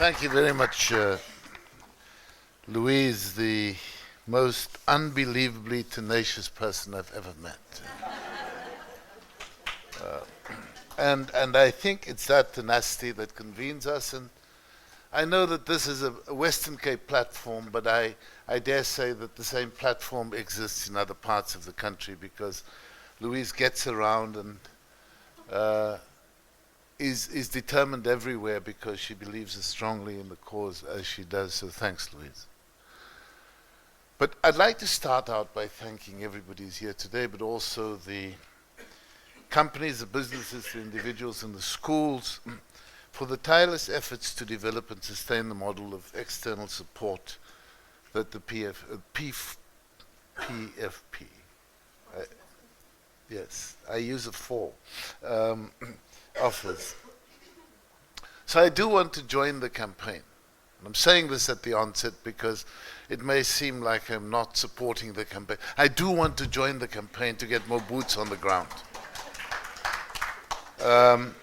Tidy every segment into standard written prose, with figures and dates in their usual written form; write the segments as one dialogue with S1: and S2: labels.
S1: Thank you very much, Louise, the most unbelievably tenacious person I've ever met. And I think it's that tenacity that convenes us. And I know that this is a Western Cape platform, but I dare say that the same platform exists in other parts of the country, because Louise gets around and is determined everywhere because she believes as strongly in the cause as she does. So thanks, Louise. But I'd like to start out by thanking everybody who's here today, but also the companies, the businesses, the individuals, and the schools for the tireless efforts to develop and sustain the model of external support that the PFP, yes, I use a 4, offers. So I do want to join the campaign. And I'm saying this at the onset because it may seem like I'm not supporting the campaign. I do want to join the campaign to get more boots on the ground. And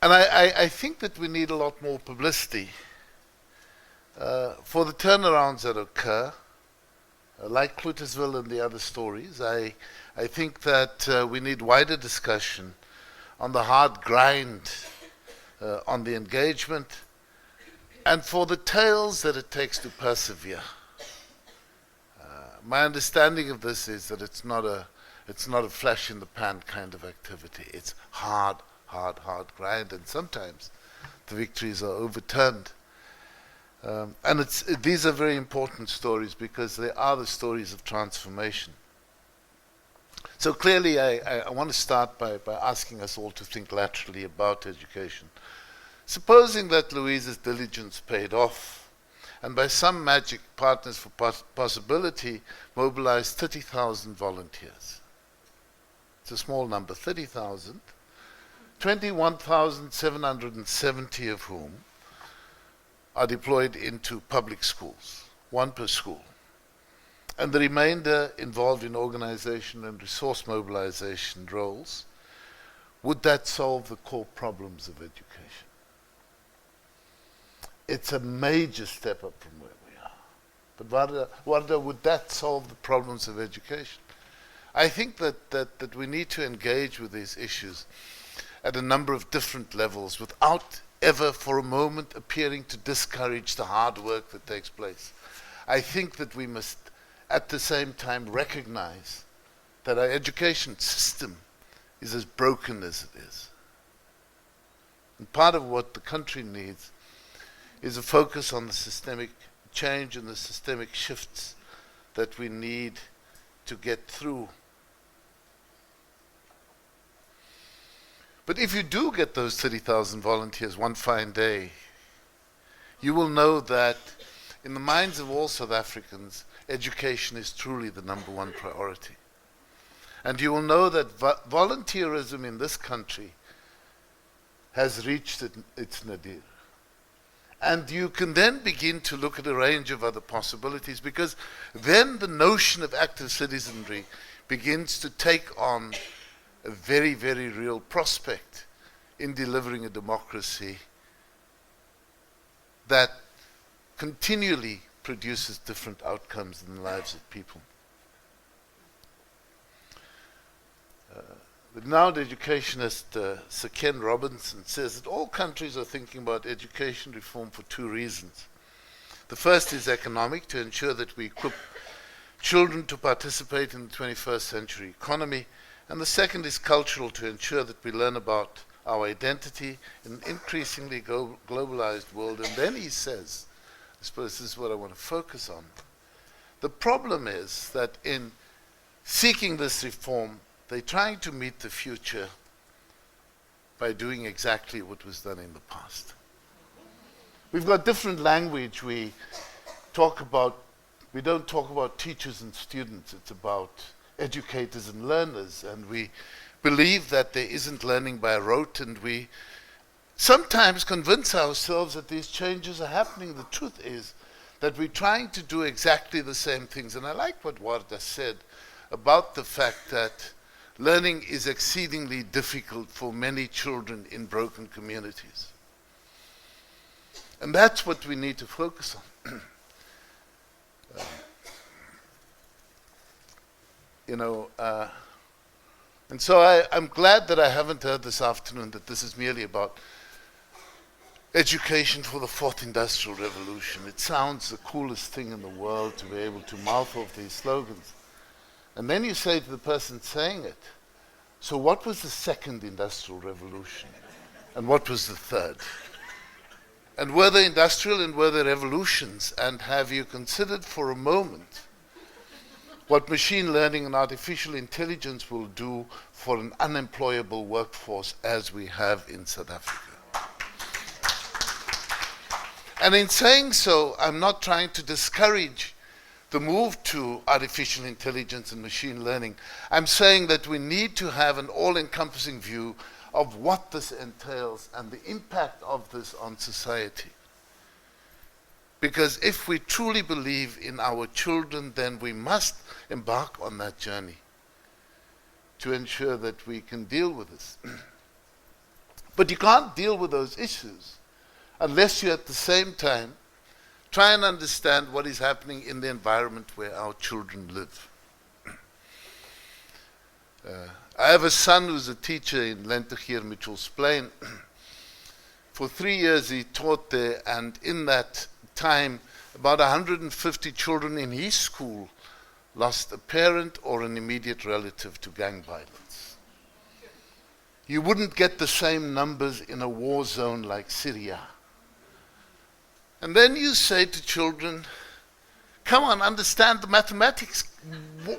S1: I think that we need a lot more publicity for the turnarounds that occur, like Cluttersville and the other stories. I think that we need wider discussion on the hard grind, on the engagement, and for the tales that it takes to persevere. My understanding of this is that it's not a flash in the pan kind of activity. It's hard grind, and sometimes the victories are overturned. And these are very important stories because they are the stories of transformation. So clearly I want to start by asking us all to think laterally about education. Supposing that Louise's diligence paid off, and by some magic, Partners for Possibility mobilized 30,000 volunteers. It's a small number, 30,000, 21,770 of whom are deployed into public schools, 1 per school, and the remainder involved in organization and resource mobilization roles. Would that solve the core problems of education? It's a major step up from where we are. But Warda, would that solve the problems of education? I think that we need to engage with these issues at a number of different levels without ever for a moment appearing to discourage the hard work that takes place. I think that we must at the same time recognize that our education system is as broken as it is. And part of what the country needs is a focus on the systemic change and the systemic shifts that we need to get through. But if you do get those 30,000 volunteers one fine day, you will know that in the minds of all South Africans, education is truly the #1 priority. And you will know that volunteerism in this country has reached its nadir. And you can then begin to look at a range of other possibilities, because then the notion of active citizenry begins to take on a very, very real prospect in delivering a democracy that continually produces different outcomes in the lives of people. The renowned educationist Sir Ken Robinson says that all countries are thinking about education reform for 2 reasons. The first is economic, to ensure that we equip children to participate in the 21st century economy. And the second is cultural, to ensure that we learn about our identity in an increasingly globalized world. And then he says, I suppose this is what I want to focus on, the problem is that in seeking this reform, they're trying to meet the future by doing exactly what was done in the past. We've got different language. We don't talk about teachers and students. It's about educators and learners. And we believe that there isn't learning by rote, and we sometimes convince ourselves that these changes are happening. The truth is that we're trying to do exactly the same things. And I like what Warda said about the fact that learning is exceedingly difficult for many children in broken communities. And that's what we need to focus on. And so I'm glad that I haven't heard this afternoon that this is merely about education for the fourth industrial revolution. It sounds the coolest thing in the world to be able to mouth off these slogans. And then you say to the person saying it, so what was the second industrial revolution? And what was the third? And were they industrial and were they revolutions? And have you considered for a moment what machine learning and artificial intelligence will do for an unemployable workforce as we have in South Africa? And in saying so, I'm not trying to discourage the move to artificial intelligence and machine learning. I'm saying that we need to have an all-encompassing view of what this entails and the impact of this on society. Because if we truly believe in our children, then we must embark on that journey to ensure that we can deal with this. But you can't deal with those issues unless you at the same time try and understand what is happening in the environment where our children live. I have a son who's a teacher in Lentegeur, Mitchell's Plain. For 3 years he taught there, and in that time about 150 children in his school lost a parent or an immediate relative to gang violence. You wouldn't get the same numbers in a war zone like Syria. And then you say to children, come on, understand the mathematics.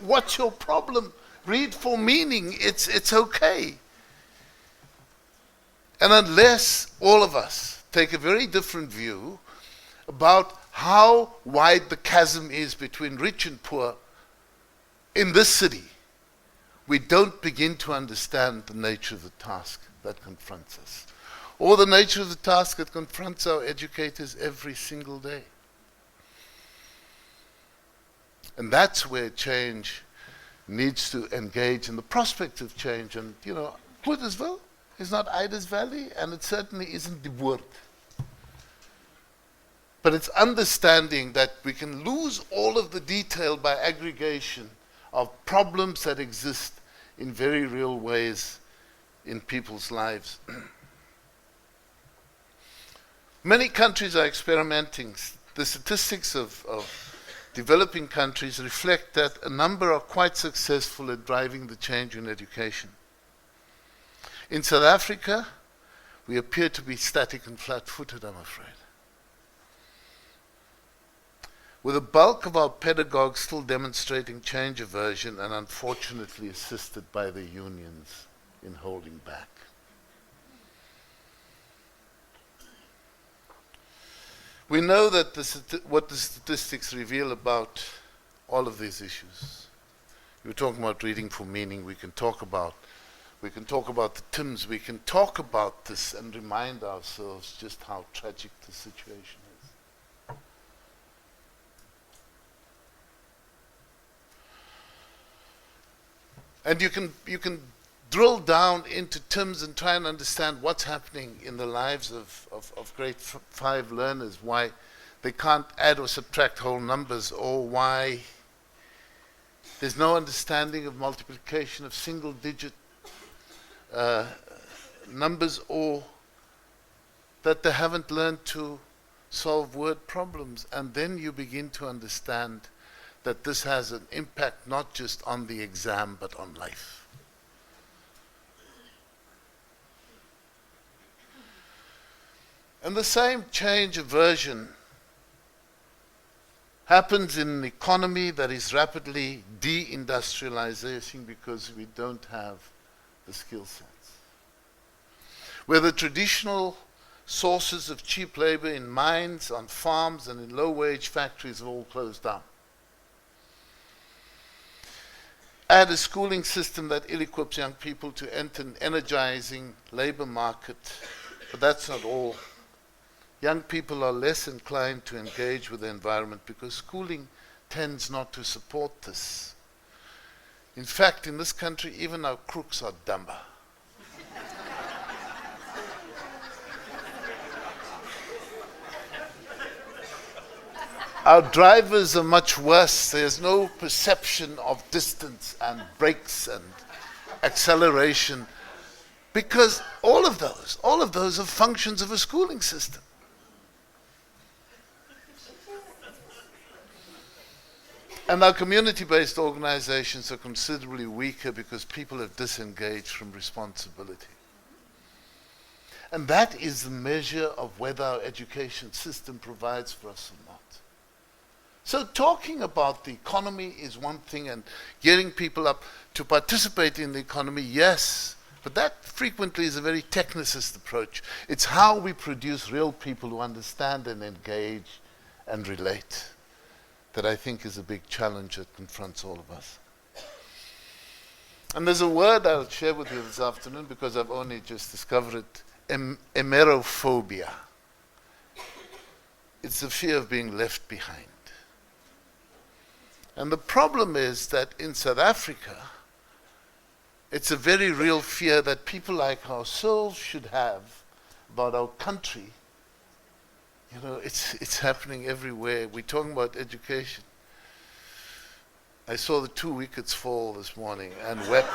S1: What's your problem? Read for meaning. It's okay. And unless all of us take a very different view about how wide the chasm is between rich and poor in this city, we don't begin to understand the nature of the task that confronts us, or the nature of the task that confronts our educators every single day. And that's where change needs to engage in the prospect of change. And, Goodesville is not Ida's Valley, and it certainly isn't the Woord. But it's understanding that we can lose all of the detail by aggregation of problems that exist in very real ways in people's lives. Many countries are experimenting. The statistics of developing countries reflect that a number are quite successful at driving the change in education. In South Africa, we appear to be static and flat-footed, I'm afraid, with the bulk of our pedagogues still demonstrating change aversion and unfortunately assisted by the unions in holding back. We know that what the statistics reveal about all of these issues. You were talking about reading for meaning. We can talk about the TIMS. We can talk about this and remind ourselves just how tragic the situation is. And you can drill down into TIMS and try and understand what's happening in the lives of grade 5 learners, why they can't add or subtract whole numbers, or why there's no understanding of multiplication of single-digit numbers, or that they haven't learned to solve word problems. And then you begin to understand that this has an impact not just on the exam but on life. And the same change aversion happens in an economy that is rapidly de-industrializing because we don't have the skill sets. Where the traditional sources of cheap labor in mines, on farms, and in low-wage factories have all closed down. Add a schooling system that ill-equips young people to enter an energizing labor market, but that's not all. Young people are less inclined to engage with the environment because schooling tends not to support this. In fact, in this country, even our crooks are dumber. Our drivers are much worse. There's no perception of distance and brakes and acceleration, because all of those are functions of a schooling system. And our community-based organizations are considerably weaker because people have disengaged from responsibility. And that is the measure of whether our education system provides for us or not. So talking about the economy is one thing, and getting people up to participate in the economy, yes, but that frequently is a very technicist approach. It's how we produce real people who understand and engage and relate that I think is a big challenge that confronts all of us. And there's a word I'll share with you this afternoon because I've only just discovered it, emerophobia. It's the fear of being left behind. And the problem is that in South Africa, it's a very real fear that people like ourselves should have about our country. You know, it's happening everywhere. We're talking about education. I saw the 2 wickets fall this morning and wept.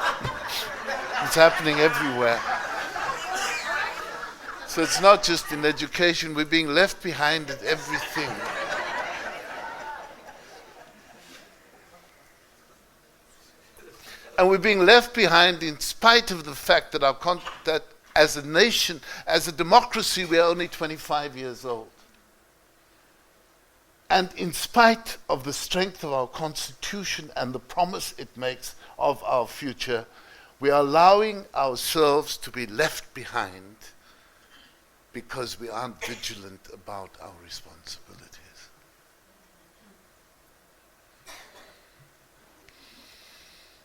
S1: It's happening everywhere. So it's not just in education. We're being left behind at everything. And we're being left behind in spite of the fact that that as a nation, as a democracy, we are only 25 years old. And in spite of the strength of our Constitution and the promise it makes of our future, we are allowing ourselves to be left behind because we aren't vigilant about our responsibilities.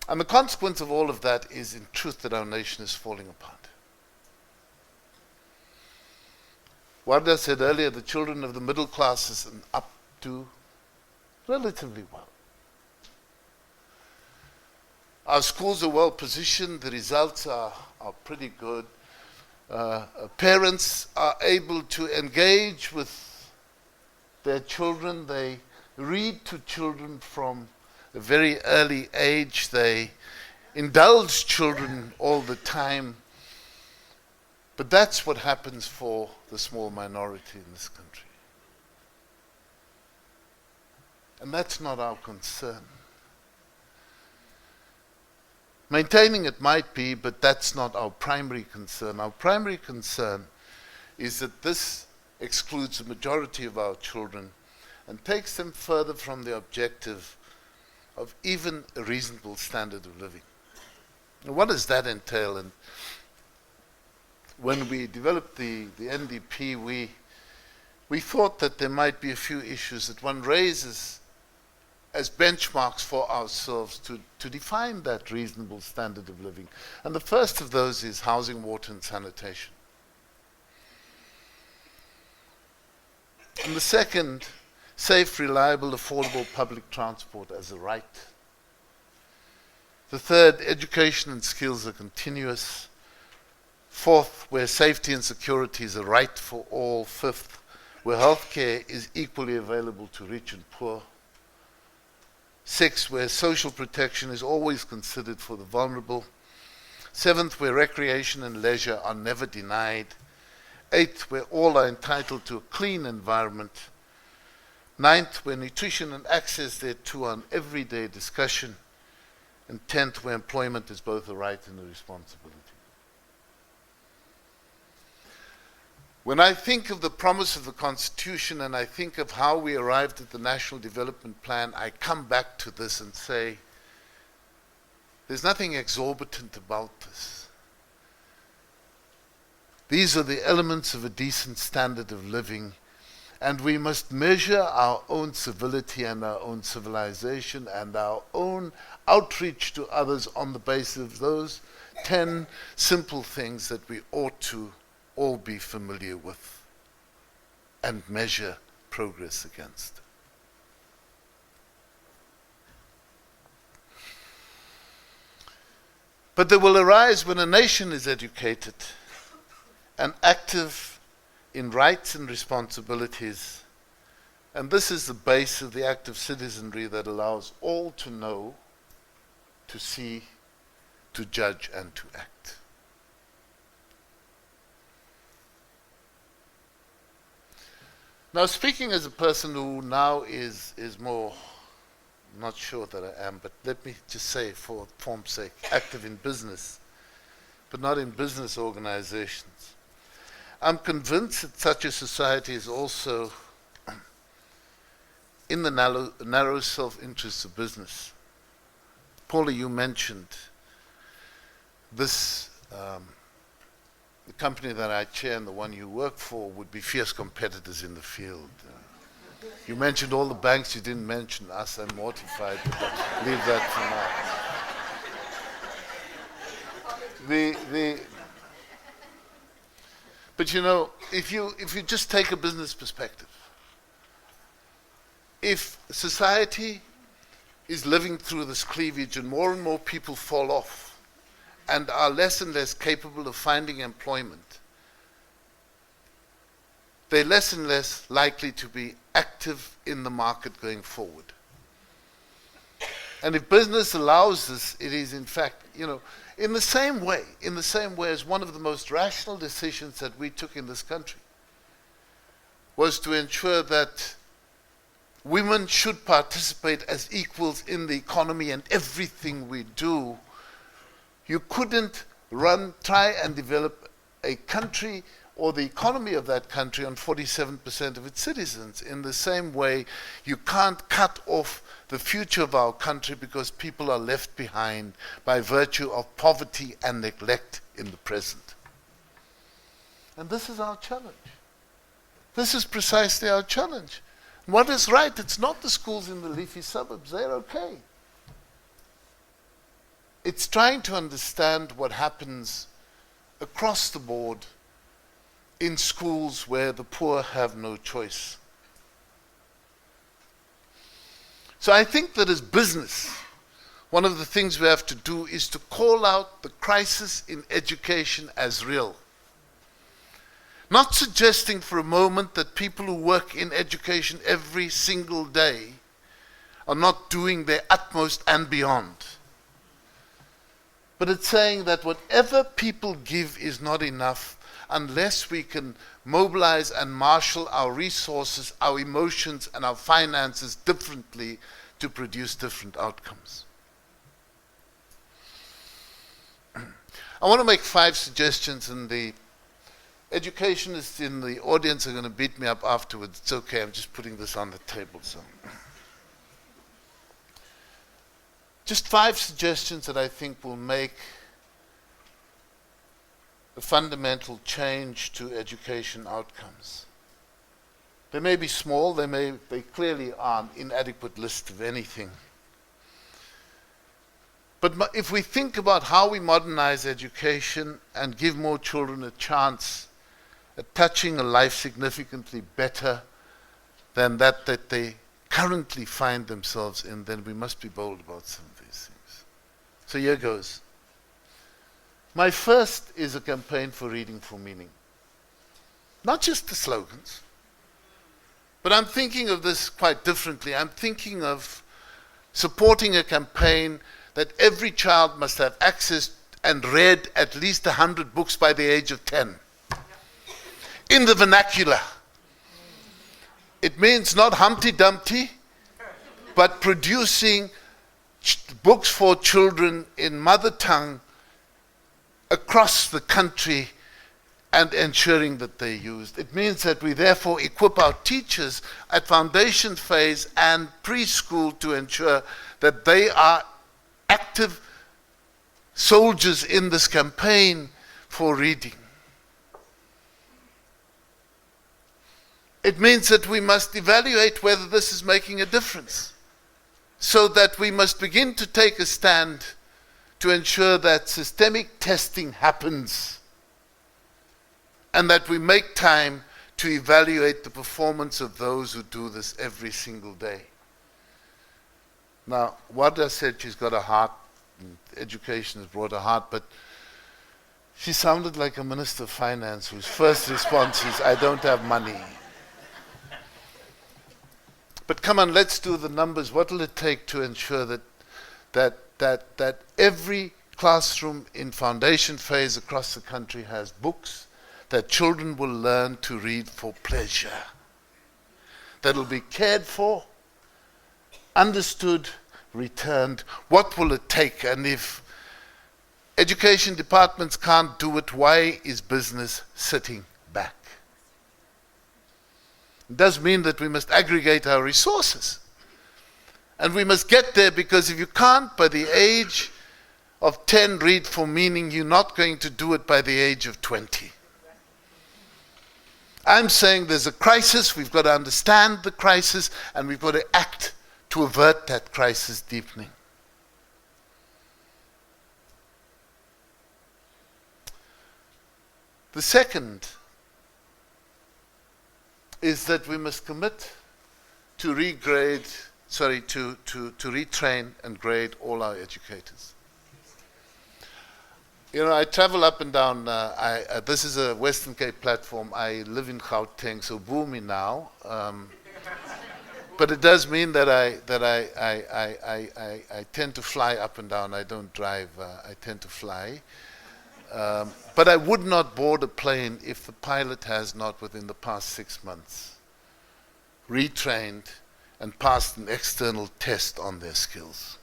S1: And the consequence of all of that is, in truth, that our nation is falling apart. Wanda said earlier, the children of the middle classes and up do relatively well. Our schools are well positioned, the results are pretty good. Parents are able to engage with their children. They read to children from a very early age. They indulge children all the time. But that's what happens for the small minority in this country. And that's not our concern. Maintaining it might be, but that's not our primary concern. Our primary concern is that this excludes the majority of our children and takes them further from the objective of even a reasonable standard of living. Now, what does that entail? And when we developed the NDP, we thought that there might be a few issues that one raises as benchmarks for ourselves to define that reasonable standard of living. And the first of those is housing, water, and sanitation. And the second, safe, reliable, affordable public transport as a right. The third, education and skills are continuous. Fourth, where safety and security is a right for all. Fifth, where healthcare is equally available to rich and poor. Sixth, where social protection is always considered for the vulnerable. Seventh, where recreation and leisure are never denied. Eighth, where all are entitled to a clean environment. Ninth, where nutrition and access thereto are an everyday discussion. And 10th, where employment is both a right and a responsibility. When I think of the promise of the Constitution and I think of how we arrived at the National Development Plan, I come back to this and say, there's nothing exorbitant about this. These are the elements of a decent standard of living, and we must measure our own civility and our own civilization and our own outreach to others on the basis of those 10 simple things that we ought to all be familiar with and measure progress against. But there will arise, when a nation is educated and active in rights and responsibilities, And this is the base of the active citizenry that allows all to know, to see, to judge, and to act. Now, speaking as a person who now is more, not sure that I am, but let me just say for form's sake, active in business, but not in business organizations. I'm convinced that such a society is also in the narrow self-interest of business. Paula, you mentioned this, the company that I chair and the one you work for would be fierce competitors in the field. You mentioned all the banks, you didn't mention us. I'm mortified, but leave that for now. But you know, if you just take a business perspective, if society is living through this cleavage and more people fall off and are less and less capable of finding employment, they're less and less likely to be active in the market going forward. And if business allows this, it is in fact, you know, in the same way as one of the most rational decisions that we took in this country was to ensure that women should participate as equals in the economy and everything we do. You couldn't try and develop a country or the economy of that country on 47% of its citizens. In the same way, you can't cut off the future of our country because people are left behind by virtue of poverty and neglect in the present. And this is our challenge. This is precisely our challenge. What is right? It's not the schools in the leafy suburbs. They're okay. It's trying to understand what happens across the board in schools where the poor have no choice. So I think that as business, one of the things we have to do is to call out the crisis in education as real. Not suggesting for a moment that people who work in education every single day are not doing their utmost and beyond. But it's saying that whatever people give is not enough unless we can mobilize and marshal our resources, our emotions, and our finances differently to produce different outcomes. I want to make 5 suggestions, and the educationists in the audience are going to beat me up afterwards. It's okay, I'm just putting this on the table. So, just 5 suggestions that I think will make a fundamental change to education outcomes. They may be small, they clearly are an inadequate list of anything. But if we think about how we modernize education and give more children a chance at touching a life significantly better than that they currently find themselves in, then we must be bold about some of these things. So here goes. My first is a campaign for reading for meaning. Not just the slogans, but I'm thinking of this quite differently. I'm thinking of supporting a campaign that every child must have access and read at least 100 books by the age of 10. In the vernacular. It means not Humpty Dumpty, but producing books for children in mother tongue across the country and ensuring that they're used. It means that we therefore equip our teachers at foundation phase and preschool to ensure that they are active soldiers in this campaign for reading. It means that we must evaluate whether this is making a difference, so that we must begin to take a stand to ensure that systemic testing happens and that we make time to evaluate the performance of those who do this every single day. Now, Wada said she's got a heart, and education has brought a heart, but she sounded like a minister of finance whose first response is, I don't have money. But come on, let's do the numbers. What will it take to ensure that every classroom in foundation phase across the country has books that children will learn to read for pleasure, that will be cared for, understood, returned? What will it take? And if education departments can't do it, why is business sitting back? It does mean that we must aggregate our resources. And we must get there, because if you can't by the age of 10 read for meaning, you're not going to do it by the age of 20. I'm saying there's a crisis, we've got to understand the crisis, and we've got to act to avert that crisis deepening. The second is that we must commit to retrain and grade all our educators. You know, I travel up and down. This is a Western Cape platform. I live in Gauteng, so boo me now. But it does mean that I tend to fly up and down. I don't drive. I tend to fly. But I would not board a plane if the pilot has not, within the past 6 months, retrained and passed an external test on their skills.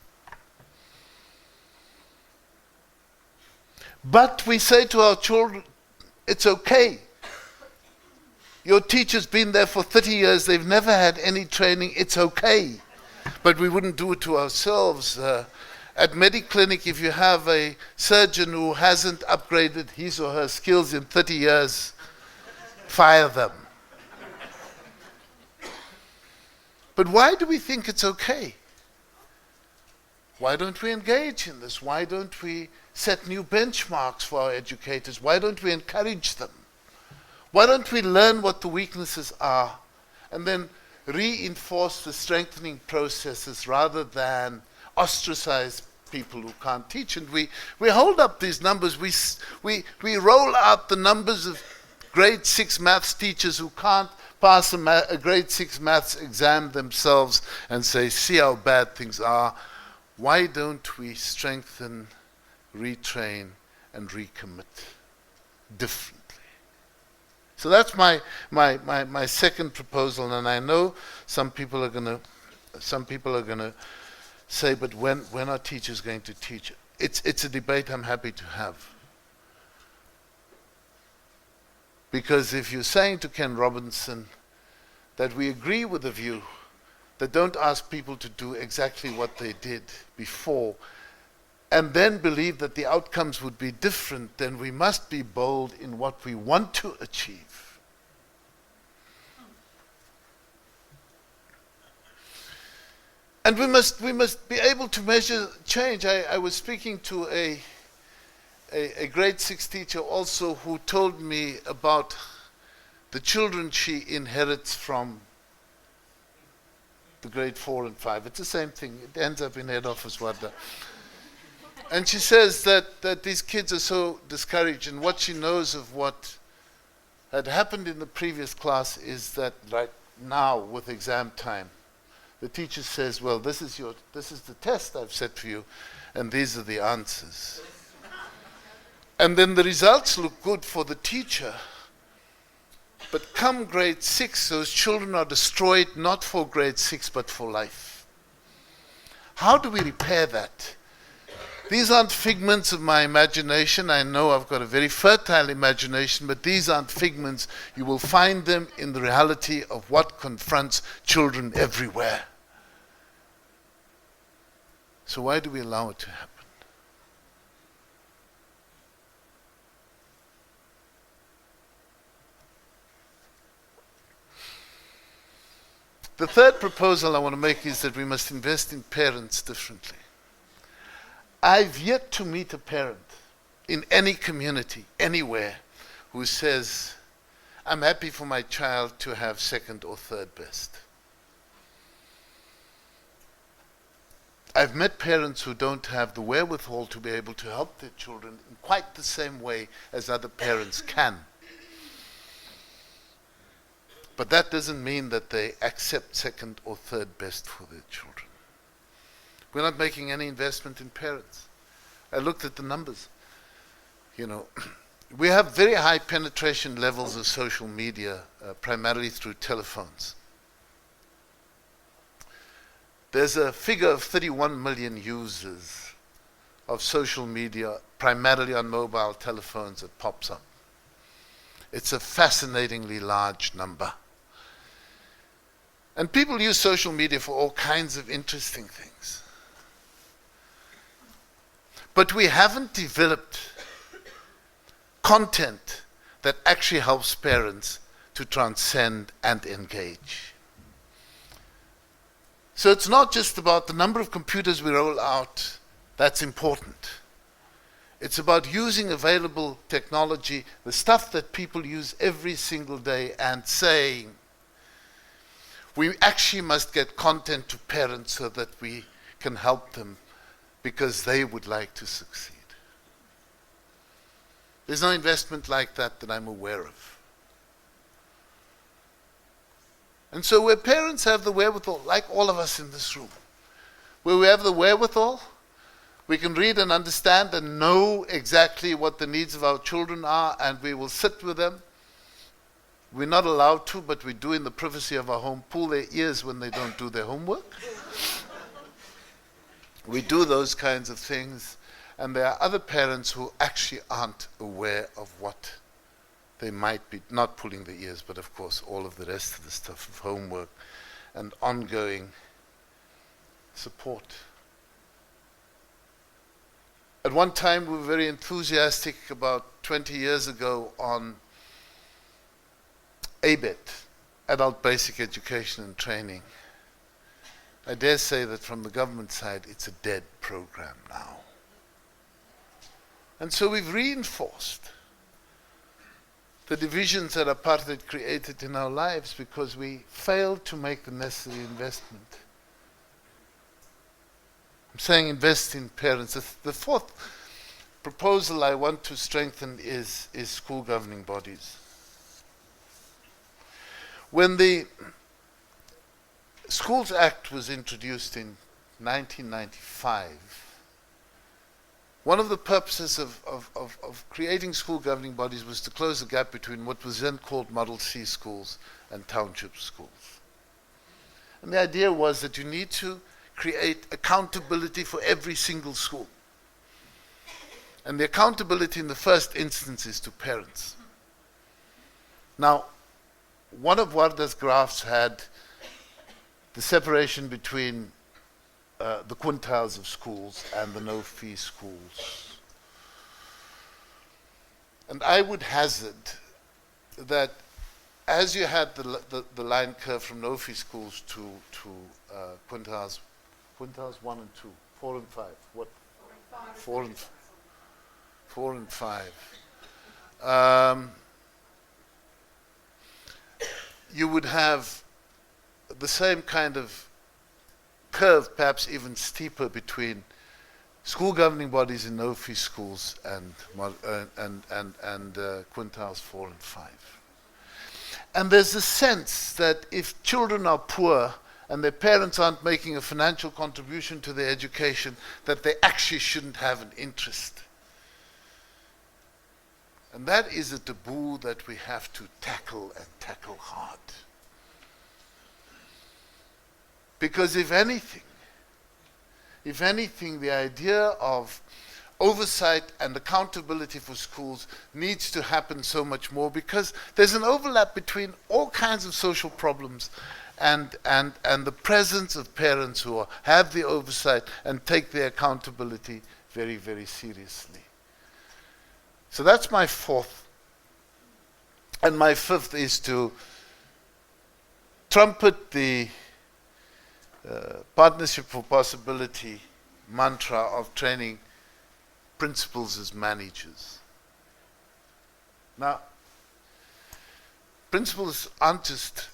S1: But we say to our children, it's okay. Your teacher's been there for 30 years, they've never had any training, it's okay. But we wouldn't do it to ourselves. At Mediclinic, if you have a surgeon who hasn't upgraded his or her skills in 30 years, fire them. But why do we think it's okay? Why don't we engage in this? Why don't we set new benchmarks for our educators? Why don't we encourage them? Why don't we learn what the weaknesses are and then reinforce the strengthening processes rather than ostracize people who can't teach? And we hold up these numbers. We roll out the numbers of grade 6 maths teachers who can't pass a grade 6 maths exam themselves and say, see how bad things are. Why don't we strengthen, retrain, and recommit differently? So that's my second proposal, and I know some people are gonna say, but when are teachers going to teach? It's a debate I'm happy to have. Because if you're saying to Ken Robinson that we agree with the view that don't ask people to do exactly what they did before, and then believe that the outcomes would be different, then we must be bold in what we want to achieve. And we must be able to measure change. I was speaking to a grade 6 teacher also, who told me about the children she inherits from the grade 4 and 5. It's the same thing. It ends up in head office Wada. And she says that these kids are so discouraged, and what she knows of what had happened in the previous class is that right now, with exam time, the teacher says, well, this is the test I've set for you, and these are the answers. And then the results look good for the teacher. But come grade 6, those children are destroyed not for grade 6, but for life. How do we repair that? These aren't figments of my imagination. I know I've got a very fertile imagination, but these aren't figments. You will find them in the reality of what confronts children everywhere. So why do we allow it to happen? The third proposal I want to make is that we must invest in parents differently. I've yet to meet a parent in any community, anywhere, who says, I'm happy for my child to have second or third best. I've met parents who don't have the wherewithal to be able to help their children in quite the same way as other parents can. But that doesn't mean that they accept second or third best for their children. We're not making any investment in parents. I looked at the numbers. We have very high penetration levels of social media, primarily through telephones. There's a figure of 31 million users of social media, primarily on mobile telephones, that pops up. It's a fascinatingly large number. And people use social media for all kinds of interesting things. But we haven't developed content that actually helps parents to transcend and engage. So it's not just about the number of computers we roll out that's important. It's about using available technology, the stuff that people use every single day, and saying, we actually must get content to parents so that we can help them because they would like to succeed. There's no investment like that I'm aware of. And so where parents have the wherewithal, like all of us in this room, where we have the wherewithal, we can read and understand and know exactly what the needs of our children are, and we will sit with them. We're not allowed to, but we do in the privacy of our home, pull their ears when they don't do their homework. We do those kinds of things. And there are other parents who actually aren't aware of what they might be, not pulling the ears, but of course all of the rest of the stuff of homework and ongoing support. At one time we were very enthusiastic about 20 years ago on ABET, Adult Basic Education and Training. I dare say that from the government side it's a dead program now. And so we've reinforced the divisions that apartheid created in our lives because we failed to make the necessary investment. I'm saying invest in parents. The fourth proposal I want to strengthen is school governing bodies. When the Schools Act was introduced in 1995, one of the purposes of creating school governing bodies was to close the gap between what was then called Model C schools and township schools. And the idea was that you need to create accountability for every single school. And the accountability in the first instance is to parents. Now, one of Warda's graphs had the separation between the quintiles of schools and the no-fee schools. And I would hazard that as you had the line curve from no-fee schools to quintiles 1 and 2, 4 and 5, what? 4 and 5. You would have the same kind of curve, perhaps even steeper, between school governing bodies in no-fee schools and quintiles 4 and 5. And there's a sense that if children are poor and their parents aren't making a financial contribution to their education, that they actually shouldn't have an interest. And that is a taboo that we have to tackle, and tackle hard. Because if anything, the idea of oversight and accountability for schools needs to happen so much more, because there's an overlap between all kinds of social problems and the presence of parents who have the oversight and take their accountability very, very seriously. So that's my fourth. And my fifth is to trumpet the Partnership for Possibility mantra of training principals as managers. Now, principals aren't just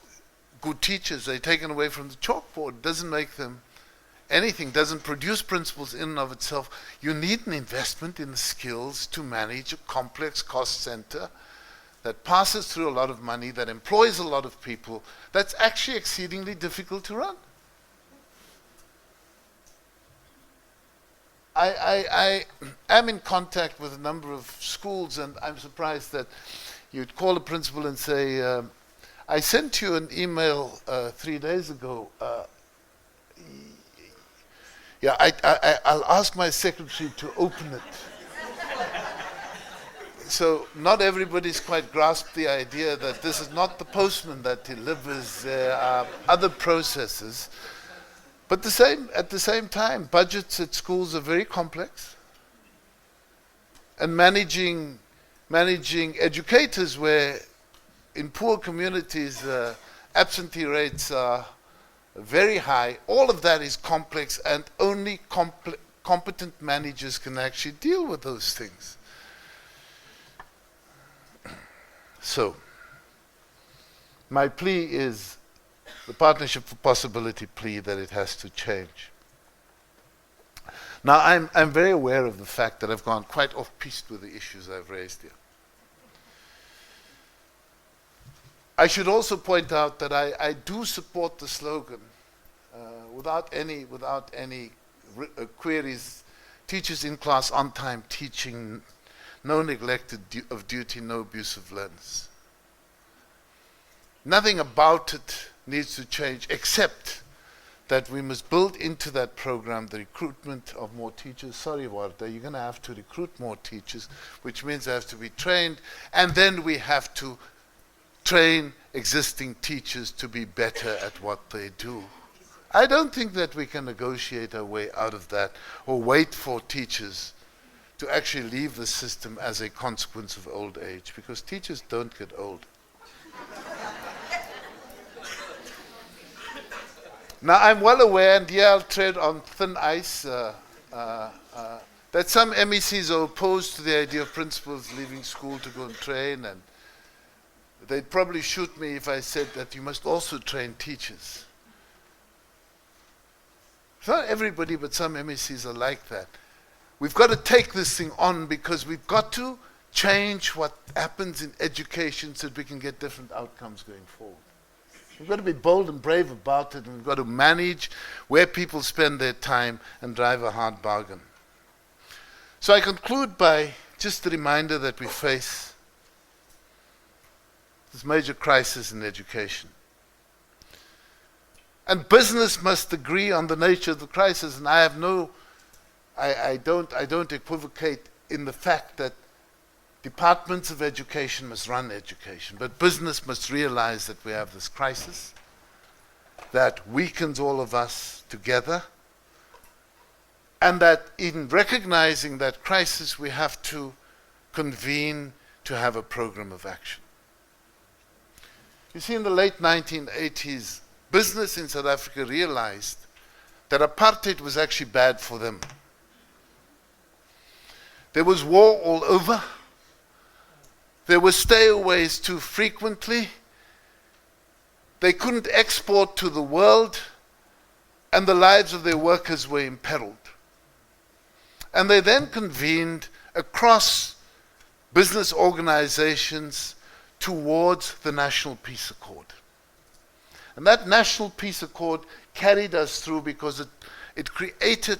S1: good teachers. They're taken away from the chalkboard. Doesn't make them anything, doesn't produce principles in and of itself. You need an investment in the skills to manage a complex cost center that passes through a lot of money, that employs a lot of people, that's actually exceedingly difficult to run. I am in contact with a number of schools, and I'm surprised that you'd call a principal and say, I sent you an email 3 days ago. I'll ask my secretary to open it. So not everybody's quite grasped the idea that this is not the postman that delivers. There are other processes. But at the same time, budgets at schools are very complex. And managing educators where in poor communities absentee rates are very high, all of that is complex, and only competent managers can actually deal with those things. So, my plea is the Partnership for Possibility plea that it has to change. Now, I'm very aware of the fact that I've gone quite off-piste with the issues I've raised here. I should also point out that I do support the slogan, without any queries, teachers in class on time teaching, no neglect of duty, no abuse of learners. Nothing about it needs to change, except that we must build into that program the recruitment of more teachers. Sorry, Warda, you're going to have to recruit more teachers, which means they have to be trained, and then we have to train existing teachers to be better at what they do. I don't think that we can negotiate our way out of that or wait for teachers to actually leave the system as a consequence of old age, because teachers don't get old. Now, I'm well aware, and here I'll tread on thin ice, that some MECs are opposed to the idea of principals leaving school to go and train, and they'd probably shoot me if I said that you must also train teachers. It's not everybody, but some MECs are like that. We've got to take this thing on, because we've got to change what happens in education so that we can get different outcomes going forward. We've got to be bold and brave about it, and we've got to manage where people spend their time and drive a hard bargain. So I conclude by just the reminder that we face this major crisis in education. And business must agree on the nature of the crisis, and I don't equivocate in the fact that departments of education must run education, but business must realize that we have this crisis that weakens all of us together, and that in recognizing that crisis, we have to convene to have a program of action. You see, in the late 1980s, business in South Africa realized that apartheid was actually bad for them. There was war all over. There were stayaways too frequently. They couldn't export to the world, and the lives of their workers were imperiled. And they then convened across business organizations towards the National Peace Accord. And that National Peace Accord carried us through because it created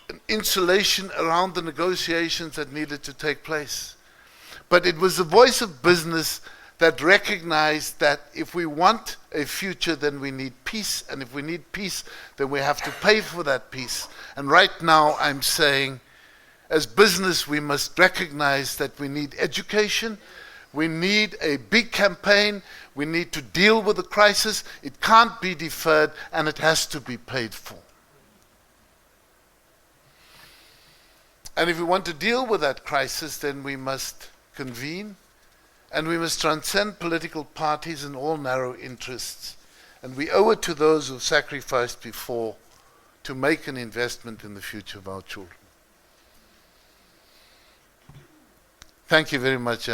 S1: an insulation around the negotiations that needed to take place. But it was the voice of business that recognized that if we want a future, then we need peace. And if we need peace, then we have to pay for that peace. And right now I'm saying, as business, we must recognize that we need education. We need a big campaign. We need to deal with the crisis. It can't be deferred, and it has to be paid for. And if we want to deal with that crisis, then we must convene, and we must transcend political parties and all narrow interests. And we owe it to those who have sacrificed before to make an investment in the future of our children. Thank you very much.